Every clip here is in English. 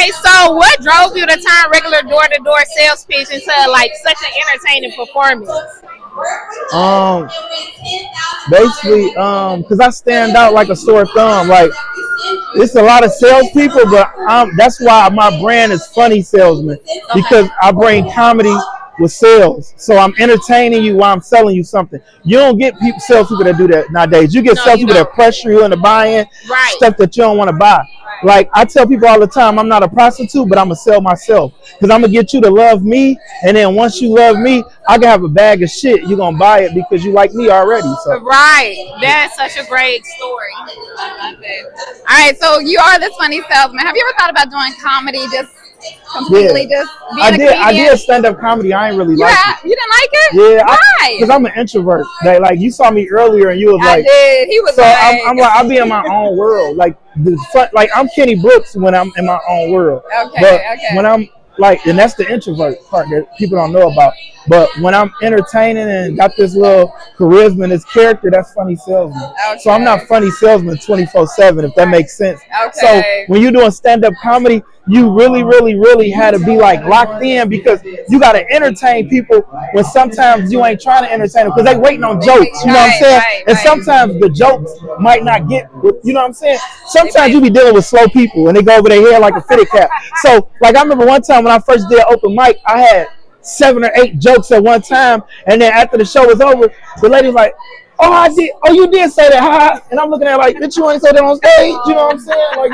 Okay, so what drove you to turn regular door-to-door sales pitch into like such an entertaining performance? Basically, because I stand out like a sore thumb. Like, it's a lot of salespeople, but that's why my brand is Funny Salesman, because I bring comedy with sales. So I'm entertaining you while I'm selling you something. You don't get salespeople that do that nowadays. You get salespeople that pressure you into buying stuff that you don't want to buy. Like, I tell people all the time, I'm not a prostitute, but I'm going to sell myself. Because I'm going to get you to love me. And then once you love me, I can have a bag of shit. You're going to buy it because you like me already. So. Right. That's such a great story. I love it. All right. So you are this funny salesman. Have you ever thought about doing comedy just completely just being a comedian? I did stand-up comedy. I ain't really like it. You didn't like it? Yeah. Why? Because I'm an introvert. Like, you saw me earlier and you was like. I did. He was so like. I'm like, I'll be in my own world. Like, I'm Kenny Brooks when I'm in my own world. But when I'm like, and that's the introvert part that people don't know about. But when I'm entertaining and got this little charisma and this character, that's Funny Salesman. So I'm not Funny Salesman 24/7, if that makes sense. So when you're doing stand-up comedy, you really, really, really had to be like locked in, because you got to entertain people when sometimes you ain't trying to entertain them because they waiting on jokes. You know what I'm saying? And sometimes the jokes might not get, you know what I'm saying? Sometimes you be dealing with slow people and they go over their head like a fitted cap. So like, I remember one time when I first did open mic, I had 7 or 8 jokes at one time, and then after the show was over, the lady was like, "Oh, you did say that, huh?" And I'm looking at her like, "Bitch, you ain't say that on stage." You know what I'm saying? Like,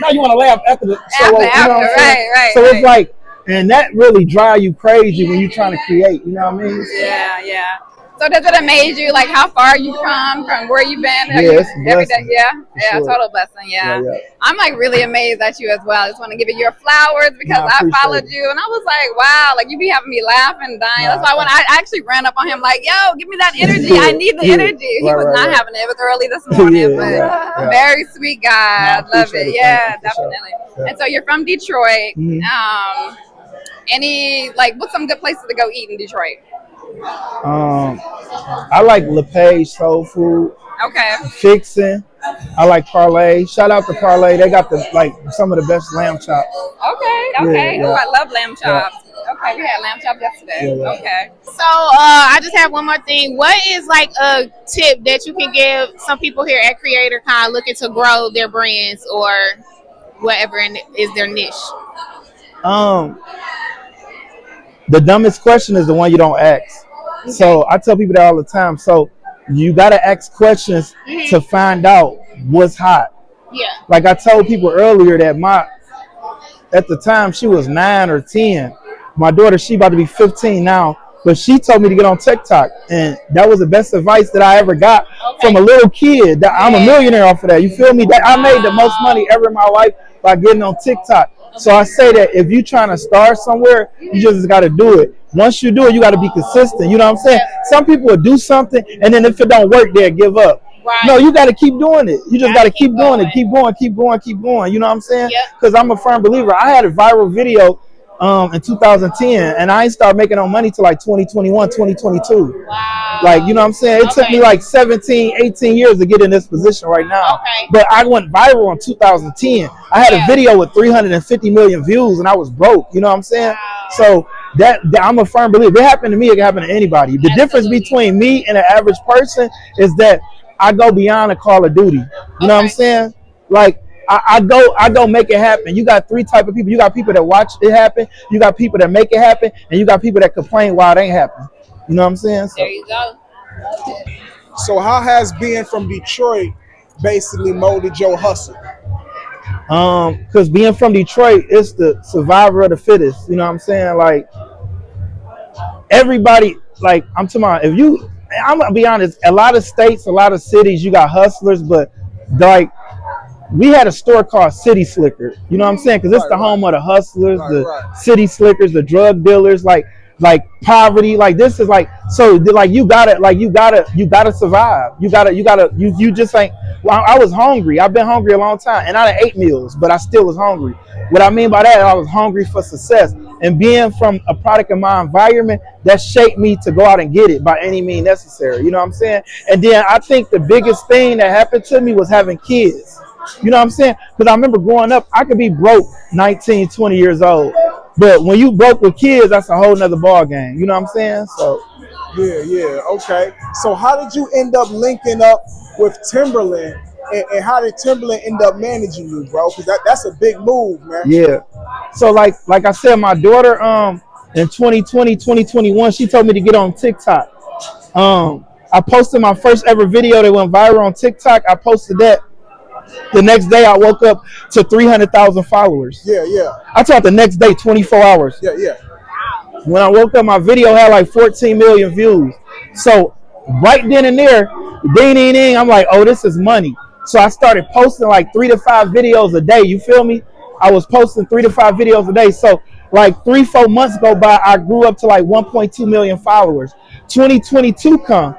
now you want to laugh after the show. You know what I'm saying? Right. So it's like, and that really drive you crazy when you're trying to create. You know what I mean? Yeah. So does it amaze you, like, how far you've come from where you've been? It's a blessing. Yeah, total blessing. Yeah. I'm like really amazed at you as well. I just want to give you your flowers because I followed you and I was like, wow, like, you be having me laughing, dying. That's why when I actually ran up on him, like, yo, give me that energy. I need the energy. He was not having it. It was early this morning, but very sweet guy. I love it. Yeah, definitely. And so you're from Detroit. What's some good places to go eat in Detroit? I like LePage Soul Food. Okay. Fixin'. I like Parlay. Shout out to Parlay. They got some of the best lamb chops. Okay. Yeah. Oh, I love lamb chops. Yeah. Okay, we had lamb chops yesterday. Yeah. Okay. So I just have one more thing. What is like a tip that you can give some people here at Creator Con looking to grow their brands or whatever is their niche? The dumbest question is the one you don't ask. Okay. So I tell people that all the time. So you got to ask questions to find out what's hot. Yeah. Like I told people earlier that at the time she was 9 or 10. My daughter, she about to be 15 now, but she told me to get on TikTok. And that was the best advice that I ever got from a little kid. That I'm a millionaire off of that. You feel me? That I made the most money ever in my life by getting on TikTok. So I say that if you're trying to start somewhere, you just got to do it. Once you do it, you got to be consistent. You know what I'm saying? Some people will do something, and then if it don't work, they'll give up. Right. No, you got to keep doing it. You just got to keep doing it. Keep going. You know what I'm saying? Because I'm a firm believer. I had a viral video in 2010, and I ain't started making no money till like 2021, 2022. Wow. Like, you know what I'm saying? It took me like 17, 18 years to get in this position right now. Okay. But I went viral in 2010. I had a video with 350 million views, and I was broke. You know what I'm saying? Wow. So that I'm a firm believer. If it happened to me, it can happen to anybody. The difference between me and an average person is that I go beyond a Call of Duty. You know what I'm saying? Like, I go make it happen. You got 3 types of people. You got people that watch it happen. You got people that make it happen. And you got people that complain why it ain't happen. You know what I'm saying? So. There you go. So how has being from Detroit basically molded your hustle? Because being from Detroit, it's the survivor of the fittest. You know what I'm saying? Like, everybody, like, I'm talking about, I'm going to be honest, a lot of states, a lot of cities, you got hustlers, but like, we had a store called City Slicker. You know what I'm saying? Because it's the home of the hustlers, the city slickers, the drug dealers, like poverty. Like, this is like, so like you gotta survive. You just ain't. Well, I was hungry. I've been hungry a long time, and I done ate meals, but I still was hungry. What I mean by that, I was hungry for success, and being from a product of my environment, that shaped me to go out and get it by any means necessary. You know what I'm saying? And then I think the biggest thing that happened to me was having kids. You know what I'm saying? Because I remember growing up, I could be broke 19, 20 years old. But when you broke with kids, that's a whole nother ball game. You know what I'm saying? So Yeah, okay. So how did you end up linking up with Timbaland, and how did Timbaland end up managing you, bro? Because that's a big move, man. Yeah. So like I said, my daughter in 2020, 2021, she told me to get on TikTok. I posted my first ever video that went viral on TikTok. I posted that. The next day, I woke up to 300,000 followers. Yeah. I thought the next day, 24 hours. Yeah. When I woke up, my video had like 14 million views. So right then and there, ding, I'm like, oh, this is money. So I started posting like 3 to 5 videos a day. You feel me? I was posting 3 to 5 videos a day. So like 3-4 months go by, I grew up to like 1.2 million followers. 2022 come.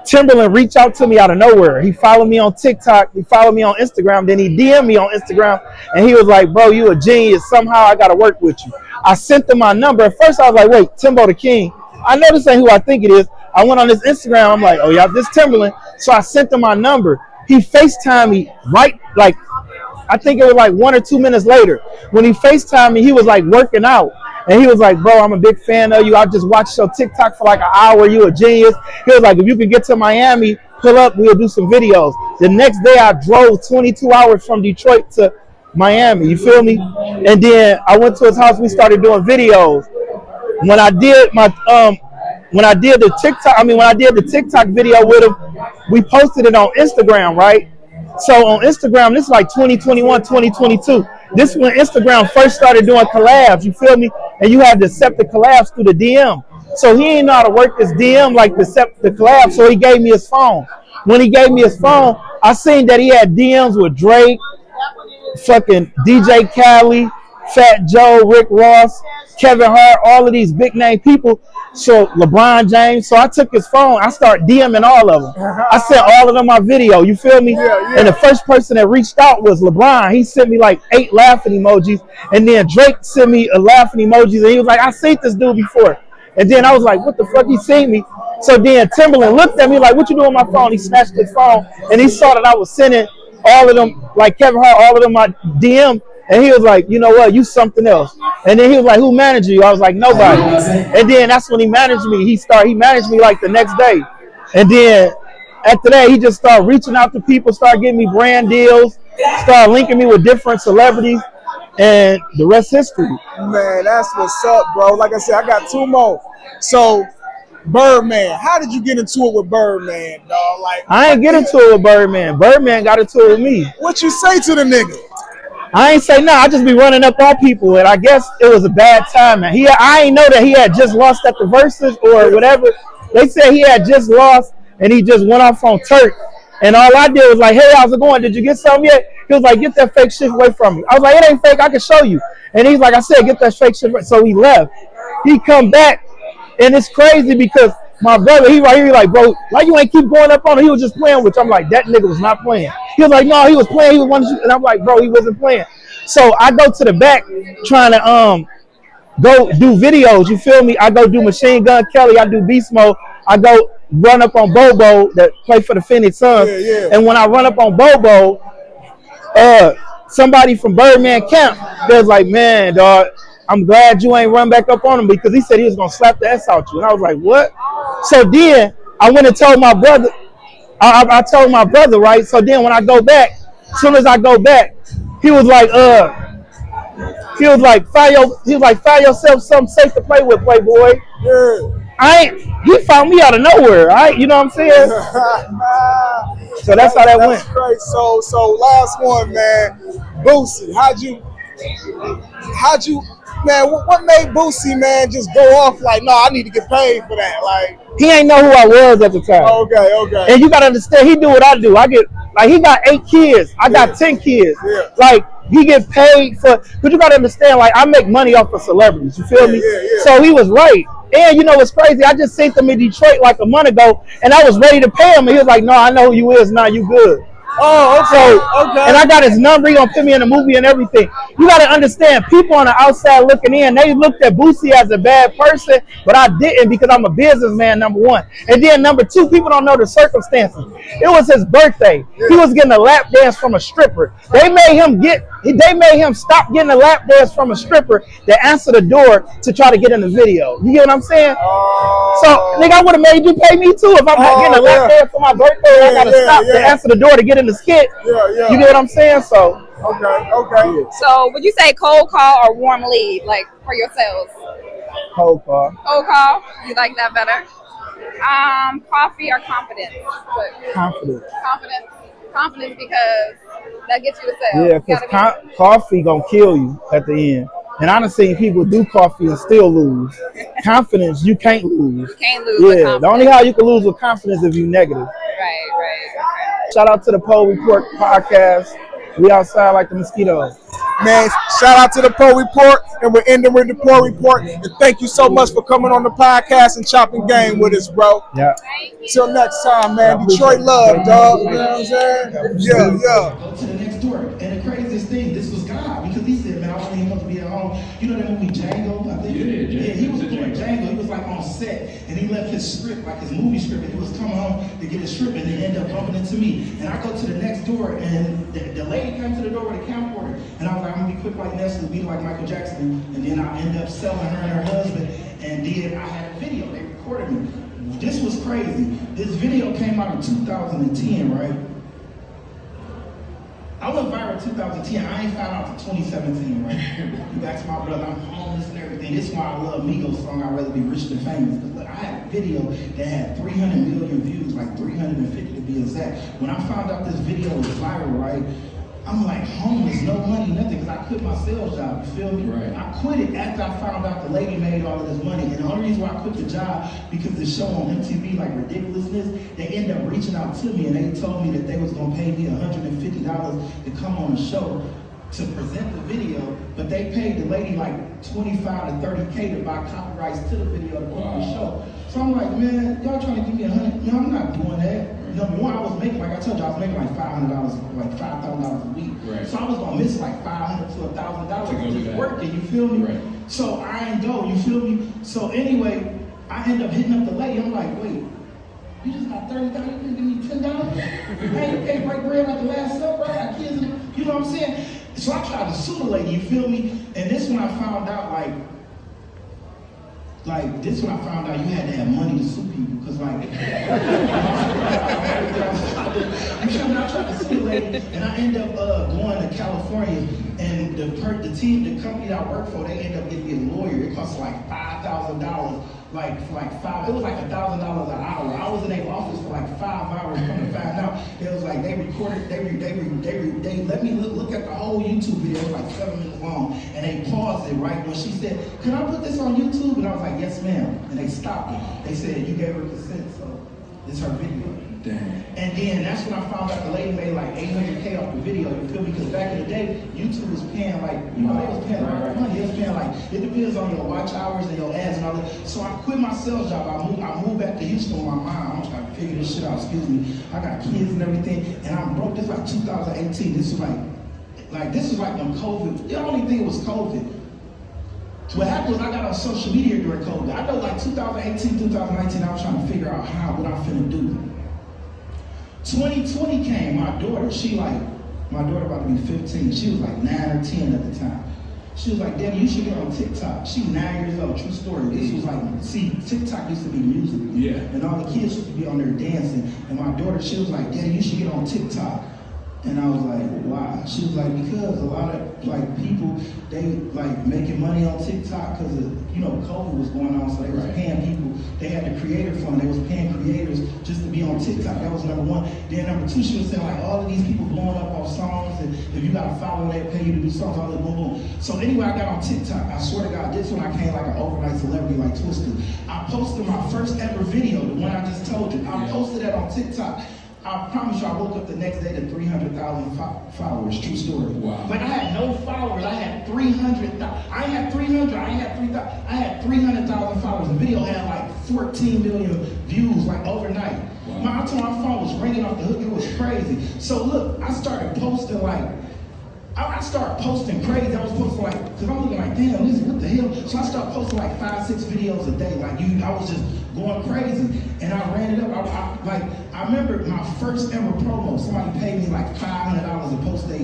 Timbaland reached out to me out of nowhere. He followed me on TikTok. He followed me on Instagram. Then he DM'd me on Instagram. And he was like, bro, you a genius. Somehow I got to work with you. I sent him my number. At first I was like, wait, Timbo the King. I know this ain't who I think it is. I went on his Instagram. I'm like, oh, yeah, this Timbaland. So I sent him my number. He FaceTimed me right, like, I think it was like 1 or 2 minutes later. When he FaceTimed me, he was like working out. And he was like, bro, I'm a big fan of you. I just watched your TikTok for like an hour. You a genius. He was like, if you could get to Miami, pull up, we'll do some videos. The next day, I drove 22 hours from Detroit to Miami. You feel me? And then I went to his house. We started doing videos. When I did the TikTok video with him, we posted it on Instagram, right? So on Instagram, this is like 2021, 2022. This is when Instagram first started doing collabs, you feel me? And you had to accept the collabs through the DM. So he didn't know how to work this DM like to accept the collab, so he gave me his phone. When he gave me his phone, I seen that he had DMs with Drake, fucking DJ Khaled, Fat Joe, Rick Ross, Kevin Hart, all of these big name people. So LeBron James. So I took his phone. I started DMing all of them. I sent all of them my video. You feel me? Yeah. And the first person that reached out was LeBron. He sent me like 8 laughing emojis. And then Drake sent me a laughing emojis. And he was like, I seen this dude before. And then I was like, what the fuck? He seen me. So then Timbaland looked at me like, what you doing on my phone? He snatched his phone. And he saw that I was sending all of them, like Kevin Hart, all of them my DM. And he was like, you know what, you something else. And then he was like, who managed you? I was like, nobody. And then that's when he managed me. He managed me like the next day. And then after that, he just started reaching out to people, started getting me brand deals, started linking me with different celebrities, and the rest history. Man, that's what's up, bro. Like I said, I got 2 more. So, Birdman, how did you get into it with Birdman, dog? Like, I ain't get into it with Birdman. Birdman got into it with me. What you say to the nigga? I ain't say no. I just be running up on people, and I guess it was a bad time. Man, I ain't know that he had just lost at the Versus or whatever. They said he had just lost, and he just went off on Turk. And all I did was like, hey, how's it going? Did you get something yet? He was like, get that fake shit away from me. I was like, it ain't fake. I can show you. And he's like, I said, get that fake shit. So he left. He come back, and it's crazy because my brother, he right here, he like, bro, why you ain't keep going up on him? He was just playing with you. I'm like, that nigga was not playing. He was like, no, he was playing. He was one. And I'm like, bro, he wasn't playing. So I go to the back trying to go do videos. You feel me? I go do Machine Gun Kelly. I do Beast Mode. I go run up on Bobo that play for the Phoenix Suns. Yeah. And when I run up on Bobo, somebody from Birdman camp, they was like, man, dog, I'm glad you ain't run back up on him because he said he was going to slap the S out you. And I was like, what? So then I went and told my brother, I told my brother, right? So then when I go back, as soon as I go back, he was like, find yourself something safe to play with, Playboy. Yeah. He found me out of nowhere, right? You know what I'm saying? So that's how that went. Great. So last one, man. Boosie, how'd you, man, what made Boosie, man, just go off like, no, I need to get paid for that? Like, he ain't know who I was at the time. Okay. And you gotta understand, he do what I do. He got 8 kids. I got 10 kids. Yeah. Like, he get paid for, but you gotta understand, like, I make money off of celebrities. You feel me? Yeah. So he was right. And you know what's crazy? I just seen him in Detroit like a month ago, and I was ready to pay him. And he was like, no, I know who you is. Nah, you good. Oh, okay. And I got his number. He gonna put me in the movie and everything. You gotta understand, people on the outside looking in, they looked at Boosie as a bad person, but I didn't because I'm a businessman, number one. And then number two, people don't know the circumstances. It was his birthday. He was getting a lap dance from a stripper. They made him stop getting a lap dance from a stripper that answered the door to try to get in the video. You get what I'm saying? So, nigga, I would have made you pay me too if I'm not getting a lap dance for my birthday. I gotta stop to answer the door to get in the skit. You get what I'm saying? So, okay. So, would you say cold call or warm lead, like for your sales? Cold call. Cold call. You like that better? Coffee or confidence? Confidence. Confidence because that gets you to sell. Yeah, because coffee gonna kill you at the end. And I done seen people do coffee and still lose. Confidence, you can't lose. You can't lose with confidence. The only how you can lose with confidence if you negative. Right. Shout out to the Poe Report podcast. We outside like the mosquitoes. Man, shout out to the Poe Report, and we're ending with the Poe Report. And thank you so much for coming on the podcast and chopping game with us, bro. Yeah. Till next time, man. Detroit love, dog. You know what I'm saying? Yeah. Go to the next door. And the craziest thing, this was God, because he said, man, I want him to be at home. You know that movie Django? I think. Yeah, he was doing Django. He was like on set, and he left his script, like his movie script, and he was coming home to get his script, and they ended up bumping into me. And I go to the next door, and the lady came to the door with a camcorder, and I was like, I'm gonna be quick like Nestle, be like Michael Jackson, and then I ended up selling her and her husband, and then I had a video. They recorded me. This was crazy. This video came out in 2010, right? I went viral in 2010. I ain't found out till 2017, right? You ask my brother, I'm homeless and everything. This is why I love Migos song, I'd rather be rich than famous. But look, I had a video that had 300 million views, like 350 to be exact. When I found out this video was viral, right? I'm like homeless, no money, nothing, because I quit my sales job, you feel me? Right. I quit it after I found out the lady made all of this money. And the only reason why I quit the job, because the show on MTV, like Ridiculousness, they ended up reaching out to me and they told me that they was gonna pay me $150 to come on the show to present the video, but they paid the lady like 25 to 30K to buy copyrights to the video to put on the show. So I'm like, man, y'all trying to give me $100? No, I'm not doing that. Number one, I was making, like I told you, I was making like $500, like $5,000 a week. Right. So I was gonna miss like $500 to $1,000 just working. You feel me? Right. So I ain't go. You feel me? So anyway, I end up hitting up the lady. I'm like, wait, you just got $30? You can give me $10? Hey, you can't break bread like the last supper. I got kids, you know what I'm saying? So I tried to sue the lady. You feel me? And this when I found out, this when I found out you had to have money to sue people, because like, you feel me? I tried to sue the lady, and I end up going to California, and the company that I work for, they end up getting me a lawyer. It costs like $5,000, it was like $1,000 an hour. I was in their office for like 5 hours. Come to find out, it was like they recorded, they let me look at the whole YouTube video. It was like 7 minutes long, and they paused it right when she said, "Can I put this on YouTube?" And I was like, "Yes, ma'am." And they stopped it. They said, "You gave her consent, so it's her video." Damn. And then that's when I found out the lady made like $800K off the video. You feel me? Because back in the day, YouTube was paying like, they was paying like money. They was paying like, it depends on your watch hours and your ads and all that. So I quit my sales job. I moved back to Houston with my mom. I'm trying to figure this shit out. Excuse me. I got kids and everything, and I'm broke. This was like 2018. This was like when COVID. The only thing was COVID. So what happened was I got on social media during COVID. I know like 2018, 2019, I was trying to figure out what I finna do. 2020 came, my daughter about to be 15, she was like 9 or 10 at the time. She was like, "Daddy, you should get on TikTok." She's 9 years old, true story. This was like, TikTok used to be music. Yeah. And all the kids used to be on there dancing. And my daughter, she was like, "Daddy, you should get on TikTok." And I was like, "Why?" She was like, "Because a lot of like people, they like making money on TikTok because COVID was going on, so they was paying people. They had the creator fund. They was paying creators just to be on TikTok. That was number one. Then number two, she was saying like all of these people blowing up off songs, and if you got a follower, they pay you to do songs. All that boom boom. So anyway, I got on TikTok. I swear to God, this one I came like an overnight celebrity, like Twister. I posted my first ever video, the one I just told you. I posted that on TikTok. I promise you, I woke up the next day to 300,000 followers. True story. Wow. Like I had no followers. I had 300,000. I ain't had 300. I ain't had 3,000. I had 300,000 followers. The video had like 14 million views, like overnight. Wow. I time my phone was ringing off the hook, it was crazy. So look, I started posting like, I started posting crazy. I was posting like, cause I'm looking like, damn, what the hell? So I started posting like 5-6 videos a day. Like I was just going crazy, and I ran it up. I remember my first ever promo. Somebody paid me like $500 to post a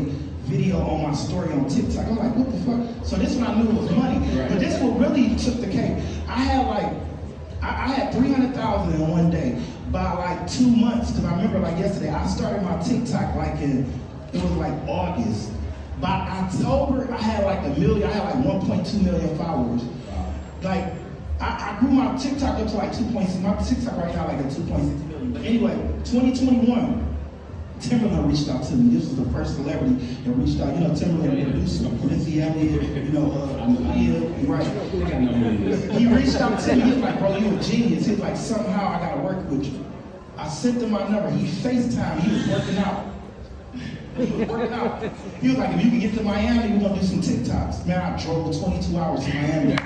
video on my story on TikTok. I'm like, what the fuck? So this one I knew was money, but this one really took the cake. I had 300,000 in one day. By like 2 months, cause I remember like yesterday, I started my TikTok like it was like August. By October, I had like 1 million, I had like 1.2 million followers. Like, I grew my TikTok up to like 2.6, my TikTok right now like a 2.6 million. But anyway, 2021, Timbaland reached out to me. This was the first celebrity that reached out. You know, Timbaland produced Missy Elliott, right. He reached out to me, he was like, bro, you a genius. He was like, somehow I gotta work with you. I sent him my number, he FaceTimed, he was working out. He was like, if you can get to Miami, we're gonna do some TikToks. Man, I drove 22 hours to Miami. I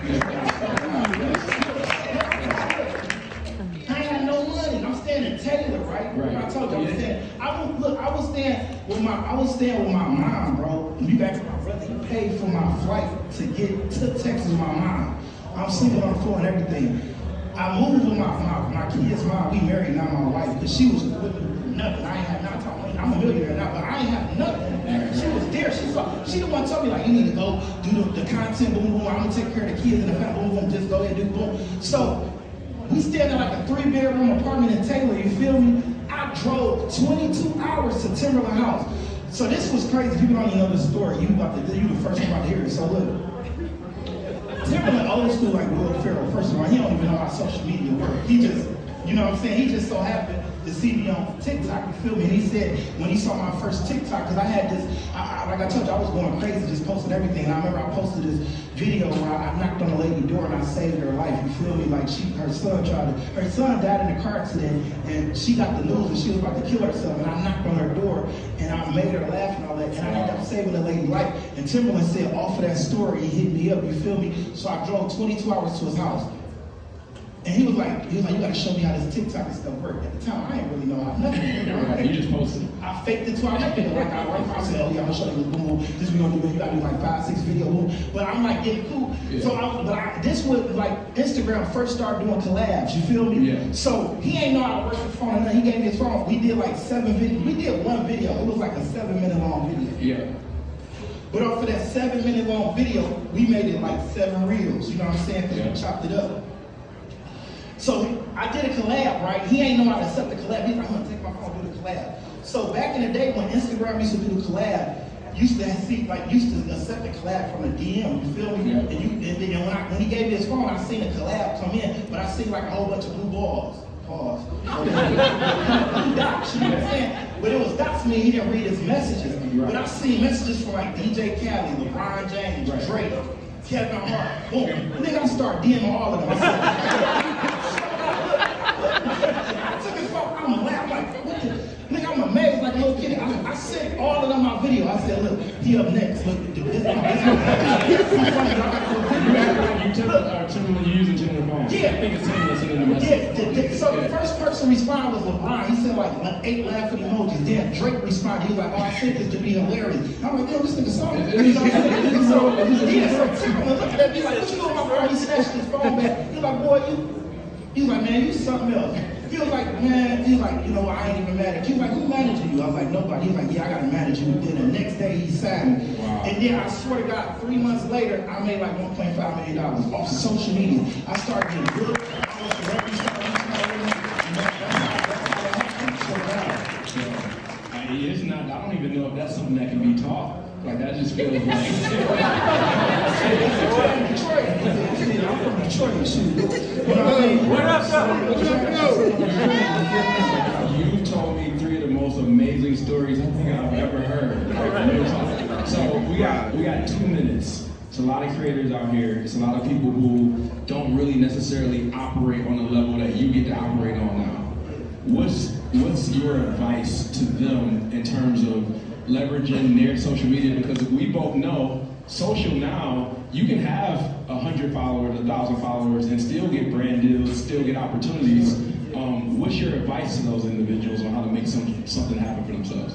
ain't had no money. I'm staying in Taylor, right? I told you I was staying. I was staying with my mom, bro. You back to my brother. He paid for my flight to get to Texas with my mom. I'm sleeping on the floor and everything. I moved with my kid's mom. We married now, my wife, because she was with nothing. I ain't had nothing. I'm a millionaire now, but I ain't have nothing. She was there. She the one told me like, you need to go do the content, boom, boom. I'm gonna take care of the kids and the family, boom, boom. Just go ahead and do boom. So we stayed in like a 3-bedroom apartment in Taylor. You feel me? I drove 22 hours to Timbaland house. So this was crazy. People don't even know the story. You the first one about to hear it. So look, Timbaland old school like Will Ferrell. First of all, he don't even know how social media works. He just, you know what I'm saying? He just so happened to see me on TikTok, you feel me? And he said, when he saw my first TikTok, because I had this, like I told you, I was going crazy, just posting everything. And I remember I posted this video where I knocked on a lady's door and I saved her life, you feel me? Like her son died in a car accident and she got the news and she was about to kill herself. And I knocked on her door and I made her laugh and all that. And I ended up saving the lady's life. And Timbaland said, off of that story, he hit me up, you feel me? So I drove 22 hours to his house. And he was like, you gotta show me how this TikTok and stuff work. At the time, I didn't really know how nothing worked. You just posted. I faked it till I made it. Like I said, oh yeah, I'm gonna show you boom, boom. This we gonna do, you gotta do like 5-6 videos, boom. But I'm like getting cool. Yeah. So this was like Instagram first started doing collabs, you feel me? Yeah. So he ain't know how to work the phone and nothing. He gave me his phone. We did like 7 videos. We did one video. It was like a 7-minute long video. Yeah. But off of that 7-minute long video, we made it like 7 reels. You know what I'm saying? Yeah. We chopped it up. So I did a collab, right? He ain't know how to accept the collab. He's like, I'm gonna take my phone and do the collab. So back in the day when Instagram used to do the collab, used to accept the collab from a DM, you feel me? Yeah. And then when he gave me his phone, I seen a collab come in, but I seen like a whole bunch of blue balls. Pause. Blue dots, you know what I'm saying? But it was dots mean he didn't read his messages. Right. But I seen messages from like DJ Khaled, LeBron James, Drake, Kevin Hart, boom. And then I started DMing all of them. I took his phone, I'm like, what the? Nigga, I'm amazed like a little kid. I sent all of them my video. I said, look, he up next. Look, this is funny. You using Timbaland phone. Yeah. I think it's Timbaland sending the message. Yeah. So the first person to respond was LeBron. He sent like 8 laughing emojis. Then Drake responded. He was like, oh, I sent this to be hilarious. I'm like, yo, this nigga saw it. So Timbaland looked at that. He's like, what you doing with my phone? He snatched his phone back. He's like, boy, He's like, man, you something else. He was like, man, he's like, you know, I ain't even mad at you. He was like, who managing you? I was like, nobody. He was like, yeah, I got to manage you. Then the next day he signed me. Wow. And then I swear to God, 3 months later, I made like $1.5 million off social media. I started getting good. It's not, I don't even know if that's something that can be taught. Like, that just feels like... I'm from Detroit, shoot. What up, You told me 3 of the most amazing stories I think I've ever heard. So we got 2 minutes. It's a lot of creators out here. It's a lot of people who don't really necessarily operate on the level that you get to operate on now. What's your advice to them in terms of leveraging their social media? Because we both know social now, you can have 100 followers, 1,000 followers, and still get brand deals, still get opportunities. What's your advice to those individuals on how to make something happen for themselves?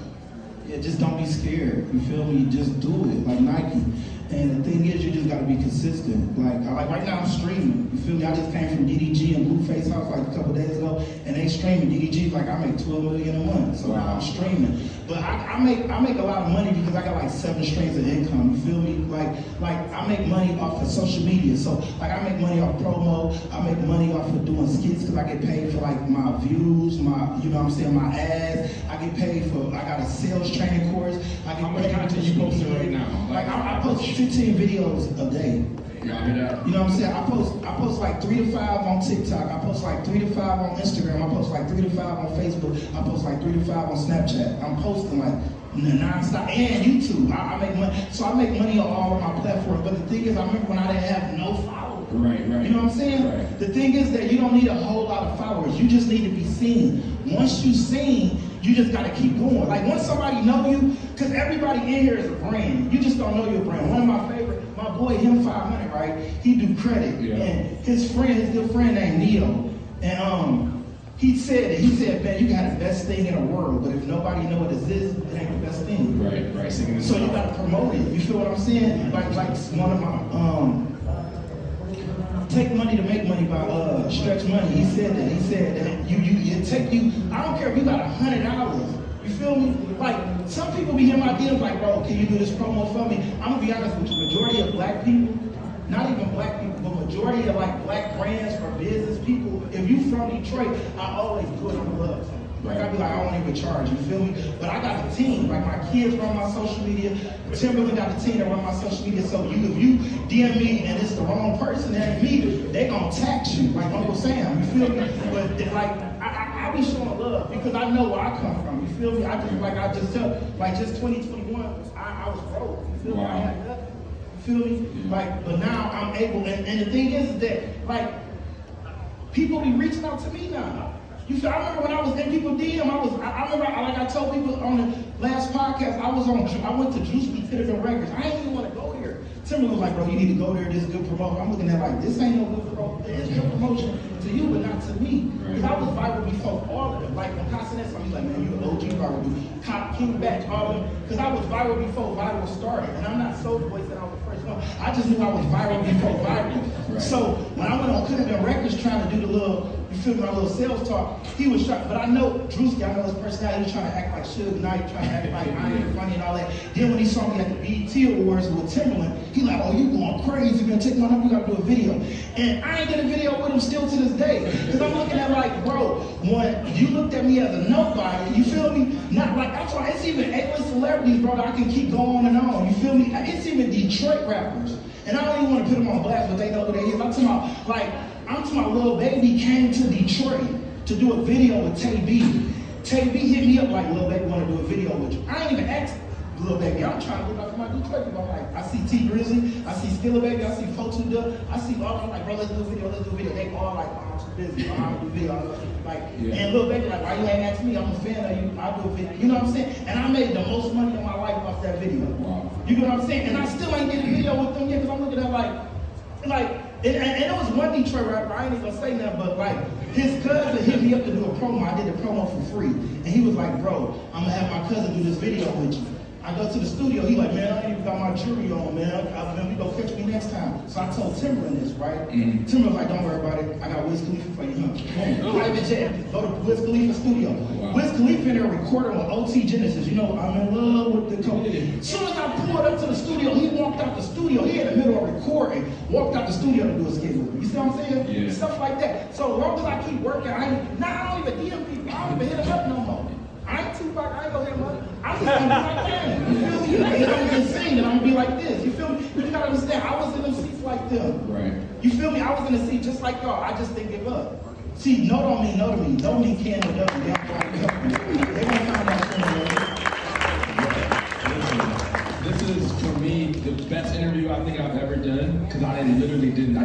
Yeah, just don't be scared. You feel me? Just do it, like Nike. And the thing is, you just gotta be consistent. Like right now, I'm streaming. You feel me? I just came from DDG and Blueface House like a couple days ago, and they streaming. DDG's like I make $12 million a month, so now I'm streaming. But I make a lot of money because I got like 7 streams of income. You feel me? Like I make money off of social media. So like I make money off promo. I make money off of doing skits because I get paid for like my views, my my ads. I get paid for. I got a sales training course. I get How much content you posting right now? Like I post 15 videos a day. Y'all hear that? You know what I'm saying? I post like 3 to 5 on TikTok. I post like 3 to 5 on Instagram. I post like 3 to 5 on Facebook. I post like 3 to 5 on Snapchat. I'm posting like nonstop and YouTube. I make money. So I make money on all of my platforms. But the thing is, I remember when I didn't have no followers. Right. You know what I'm saying? Right. The thing is that you don't need a whole lot of followers. You just need to be seen. Once you seen, you just gotta keep going. Like once somebody know you, because everybody in here is a brand. You just don't know your brand. One of my favorite, my boy, him 500, right? He do credit. Yeah. And his good friend named Neo. And he said, man, you got the best thing in the world, but if nobody know what it is, it ain't the best thing. Right. So you gotta promote it. You feel what I'm saying? Like one of my Take Money to Make Money by Stretch Money. He said that it take you, I don't care if you got $100. You feel me? Like some people be in my DMs like, bro, can you do this promo for me? I'm gonna be honest with you, majority of black people, not even black people, but majority of like black brands or business people, if you from Detroit, I always do it on love. Like I be like, I don't even charge, you feel me? But I got a team, like my kids run my social media, Timbaland got a team that run my social media, so if you DM me and it's the wrong person that me, they gonna tax you, like Uncle Sam, you feel me? But like, I be showing love because I know where I come from, you feel me? Just 2021, I was broke, you feel me? I had nothing, you feel me? Like, but now I'm able, and the thing is that, like, people be reaching out to me now. You feel, I remember when I was in people's DM, I remember, like I told people on the last podcast, I went to Juice Beat Records. I didn't even want to go there. Timberland was like, bro, you need to go there, this is good promotion. I'm looking at like, this ain't no good promotion. It is good promotion to you, but not to me. Because I was viral before all of them. Like when Consonant, he's like, man, you an OG viral dude. King Batch, all of them. Because I was viral before viral started. And I'm not Soulja Boy said I was the first one. I just knew I was viral before viral. So when I went on Could Have Been Records trying to do the little, you feel my little sales talk, he was trying, but I know Drewski, I know his personality, he was trying to act like Suge Knight, trying to act like I ain't funny and all that. Then when he saw me at the BET Awards with Timbaland, he like, oh, you going crazy, you're gonna take my number, you gotta do a video. And I ain't did a video with him still to this day. Because I'm looking at like, bro, when you looked at me as a nobody, you feel me? Not like, that's why it's even A-list celebrities, bro, that I can keep going and on, you feel me? It's even Detroit rappers. And I don't even want to put them on blast, but they know who they is. I'm talking about Lil Baby came to Detroit to do a video with Tay B. Tay B hit me up like, Lil Baby want to do a video with you. I ain't even asked Lil Baby. I'm trying to look out for my Detroit people. I'm like, I see T Grizzly, I see Skilla Baby, I see Fotu Duck, I see all of them like, bro, let's do a video. They all like, oh, I'm too busy, I don't do video. Like, and Lil Baby like, why you ain't asked me? I'm a fan of you, I'll do a video. You know what I'm saying? And I made the most money of my life off that video. Wow. You know what I'm saying? And I still ain't getting a video with them yet because I'm looking at and it was one Detroit rapper, I ain't even gonna say nothing, but like, his cousin hit me up to do a promo. I did the promo for free. And he was like, bro, I'm gonna have my cousin do this video with you. I go to the studio, he like, man, I ain't even got my jewelry on, man. You go catch me next time. So I told Timberland this, right? Mm-hmm. Timberland like, don't worry about it. I got Wiz Khalifa for you, huh? Private jet, go to Wiz Khalifa studio. Wow. Wiz Khalifa in there recording with OT Genesis. You know, I'm in love with the code. As soon as I pulled up to the studio, he walked out the studio. He in the middle of recording, walked out the studio to do a skit with me. You see what I'm saying? Yeah. Stuff like that. So as long as I keep working, I don't even DM people. I don't even hit them up no more. I ain't Tupac, I ain't gonna hit money. I'm just gonna be like that. You feel me? And I'm gonna sing and I'm gonna be like this. You feel me? You gotta understand, I was in them seats like them. Right. You feel me? I was in the seat just like y'all. I just didn't give up. See, no don't mean no to me. No mean can or doesn't. They don't like They gonna find out soon. This is, for me, the best interview I think I've ever done, because I I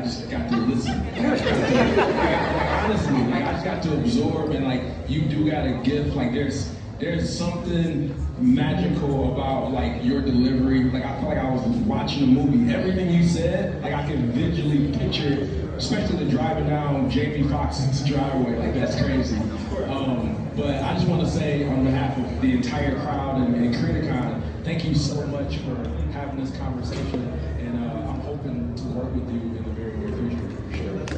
just got to listen. Honestly, like, I just got to absorb, and like, you do got a gift, like there's something magical about like your delivery. Like I feel like I was watching a movie. Everything you said, like I can visually picture especially the driving down Jamie Foxx's driveway, like that's crazy. But I just want to say on behalf of the entire crowd and CreatorCon, thank you so much for having this conversation, and I'm hoping to work with you in the very near future. For sure.